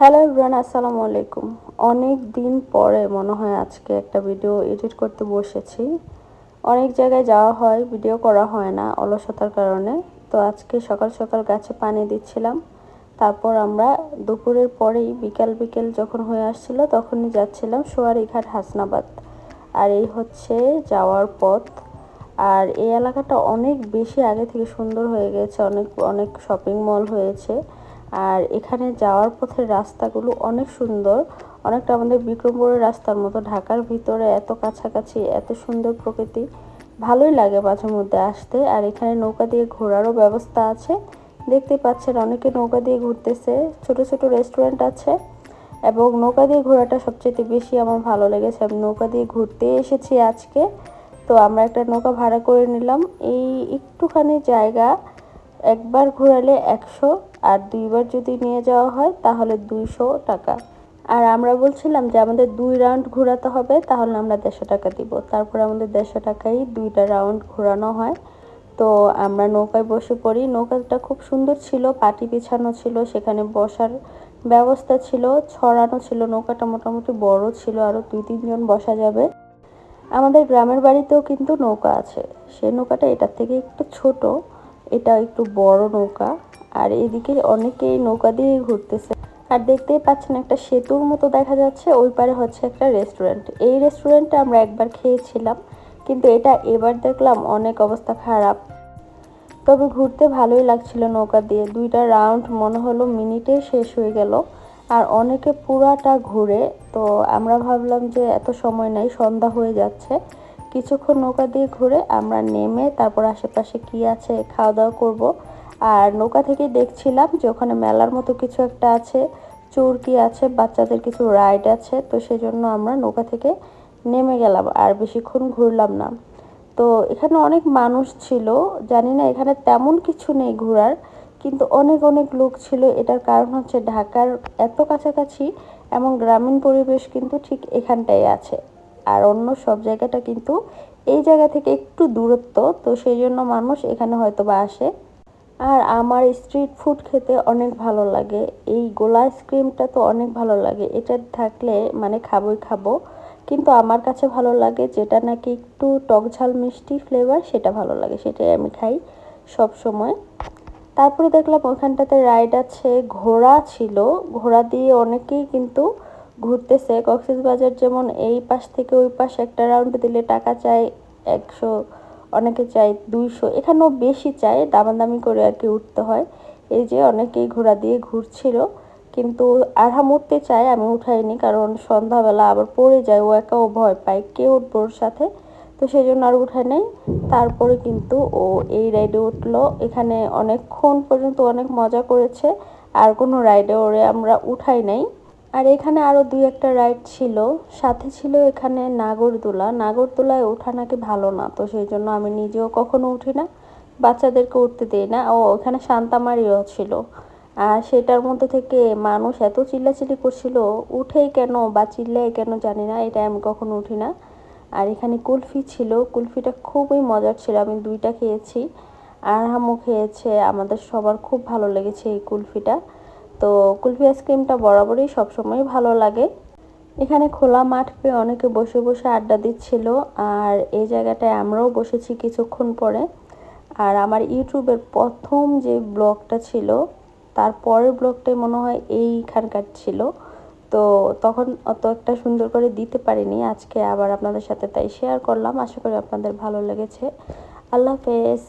Hello everyone, আসসালামু আলাইকুম। অনেক দিন পরে মনে হয় আজকে একটা ভিডিও এডিট করতে বসেছি। অনেক জায়গায় যাওয়া হয়, ভিডিও করা হয় না অলসতার কারণে। তো আজকে সকাল সকাল গাছে পানি দিচ্ছিলাম। তারপর আমরা দুপুরের পরেই বিকেল বিকেল যখন হয়ে আসছিল তখনই যাচ্ছিলাম সোয়ারীঘাট হাসনাবাদ। আর এই হচ্ছে যাওয়ার পথ। আর এই এলাকাটা অনেক বেশি আগে থেকে সুন্দর হয়ে গেছে, অনেক অনেক শপিং মল হয়েছে। আর এখানে যাওয়ার পথের রাস্তাগুলো অনেক সুন্দর, অনেকটা আমাদের বিক্রমপুরের রাস্তার মতো। ঢাকার ভিতরে এত কাছাকাছি, এত সুন্দর প্রকৃতি, ভালোই লাগে মাঝে মধ্যে আসতে। আর এখানে নৌকা দিয়ে ঘোরারও ব্যবস্থা আছে, দেখতে পাচ্ছেন অনেকে নৌকা দিয়ে ঘুরতেছে। ছোট ছোট রেস্টুরেন্ট আছে এবং নৌকা দিয়ে ঘোরাটা সবচেয়ে বেশি আমার ভালো লেগেছে। আমি নৌকা দিয়ে ঘুরতে এসেছি আজকে। তো আমরা একটা নৌকা ভাড়া করে নিলাম। এই একটুখানি জায়গা একবার ঘোরালে 100, আর দুইবার যদি নিয়ে যাওয়া হয় তাহলে 200 টাকা। আর আমরা বলছিলাম যে আমাদের 2 রাউন্ড ঘোরাতে হবে, তাহলে আমরা 150 টাকা দিব। তারপর আমাদের 150 টাকায় 2টা রাউন্ড ঘোরানো হয়। তো আমরা নৌকায় বসে পড়ি। নৌকাটা খুব সুন্দর ছিল, পাটি বিছানো ছিল, সেখানে বসার ব্যবস্থা ছিল, ছড়ানো ছিল। নৌকাটা মোটামুটি বড় ছিল, আরও 2-3 জন বসা যাবে। আমাদের গ্রামের বাড়িতেও কিন্তু নৌকা আছে, সেই নৌকাটা এটার থেকে একটু ছোট, এটা একটু বড় নৌকা। আর এদিকে অনেকেই নৌকা দিয়ে ঘুরতেছে। আর দেখতেই পাচ্ছেন একটা সেতুর মতো দেখা যাচ্ছে, ওই পারে হচ্ছে একটা রেস্টুরেন্ট। এই রেস্টুরেন্টে আমরা একবার খেয়েছিলাম, কিন্তু এটা এবার দেখলাম অনেক অবস্থা খারাপ। তবে ঘুরতে ভালোই লাগছিল নৌকা দিয়ে। 2টা রাউন্ড মনে হলো মিনিটে শেষ হয়ে গেল। আর অনেকে পুরাটা ঘুরে। তো আমরা ভাবলাম যে এত সময় নাই, সন্ধ্যা হয়ে যাচ্ছে, কিছুক্ষণ নৌকা দিয়ে ঘুরে আমরা নেমে তারপর আশেপাশে কি আছে খাওয়া দাওয়া করব। আর নৌকা থেকে দেখছিলাম যে ওখানে মেলার মতো কিছু একটা আছে, চুরকি আছে, বাচ্চাদের কিছু রাইড আছে। তো সেজন্য আমরা নৌকা থেকে নেমে গেলাম, আর বেশিক্ষণ ঘুরলাম না। তো এখানে অনেক মানুষ ছিল, জানি না এখানে তেমন কিছু নেই ঘোরার, কিন্তু অনেক অনেক লোক ছিল। এটার কারণ হচ্ছে ঢাকার এত কাছাকাছি এবং গ্রামীণ পরিবেশ কিন্তু ঠিক এখানটাই আছে। আর অন্য সব জায়গাটা কিন্তু এই জায়গা থেকে একটু দূরত্ব, তো সেই জন্য মানুষ এখানে হয়তো বা আসে। আর আমার স্ট্রিট ফুড খেতে অনেক ভালো লাগে। এই গোলা আইসক্রিমটা তো অনেক ভালো লাগে, এটা থাকলে মানে খাবোই খাবো। কিন্তু আমার কাছে ভালো লাগে যেটা নাকি একটু টক ঝাল মিষ্টি ফ্লেভার, সেটা ভালো লাগে, সেটাই আমি খাই সব সময়। তারপরে দেখলাম ওখানটাতে রাইড আছে, ঘোড়া ছিল, ঘোড়া দিয়ে অনেকেই কিন্তু ঘুরতেছে। কক্সবাজার যেমন এই পাশ থেকে ওই পাশ একটা রাউন্ড দিলে টাকা চায় 100, অনেকে চায় 200, এখানেও বেশি চায়, দামাদামি করে আর কি উঠতে হয়। এই যে অনেকেই ঘোড়া দিয়ে ঘুরছিল, কিন্তু আরহাম উঠতে চায়, আমি উঠাইনি, কারণ সন্ধ্যাবেলা আবার পড়ে যায়, ও একাও ভয় পায়, কে উঠবো ওর সাথে। তো সেই জন্য আর উঠায় নেই। তারপরে কিন্তু ও এই রাইডে উঠলো, এখানে অনেকক্ষণ পর্যন্ত অনেক মজা করেছে। আর কোনো রাইডে ওরে আমরা উঠাই নাই। আর এখানে আরো 2-একটা রাইড ছিল, সাথে ছিল এখানে নাগরদোলা। নাগরদোলায় ওঠা নাকি ভালো না, তো সেই জন্য আমি নিজেও কখনো উঠি না, বাচ্চাদেরকে উঠতে দেই না। ও ওখানে শান্তামারিও ছিল। আর সেটার মধ্যে থেকে মানুষ এত চিল্লাচিল্লি করছিল, উঠেই কেন বা চিল্লাই কেন জানি না, এটা আমি কখনো উঠি না। আর এখানে কুলফি ছিল, কুলফিটা খুবই মজার ছিল, আমি 2টা খেয়েছি, আরহামও খেয়েছে, আমাদের সবার খুব ভালো লেগেছে এই কুলফিটা। তো কুলফি আইসক্রিমটা বরাবরই সবসময় ভালো লাগে। এখানে খোলা মাঠ পেয়ে অনেকে বসে বসে আড্ডা দিচ্ছিল। আর এই জায়গাটায় আমরাও বসেছি কিছুক্ষণ পরে। আর আমার ইউটিউবের প্রথম যে ব্লগটা ছিল, তারপরের ব্লগটাই মনে হয় এইখানকার ছিল। তো তখন অত একটা সুন্দর করে দিতে পারিনি, আজকে আবার আপনাদের সাথে তাই শেয়ার করলাম। আশা করি আপনাদের ভালো লেগেছে। আল্লাহ হাফেজ।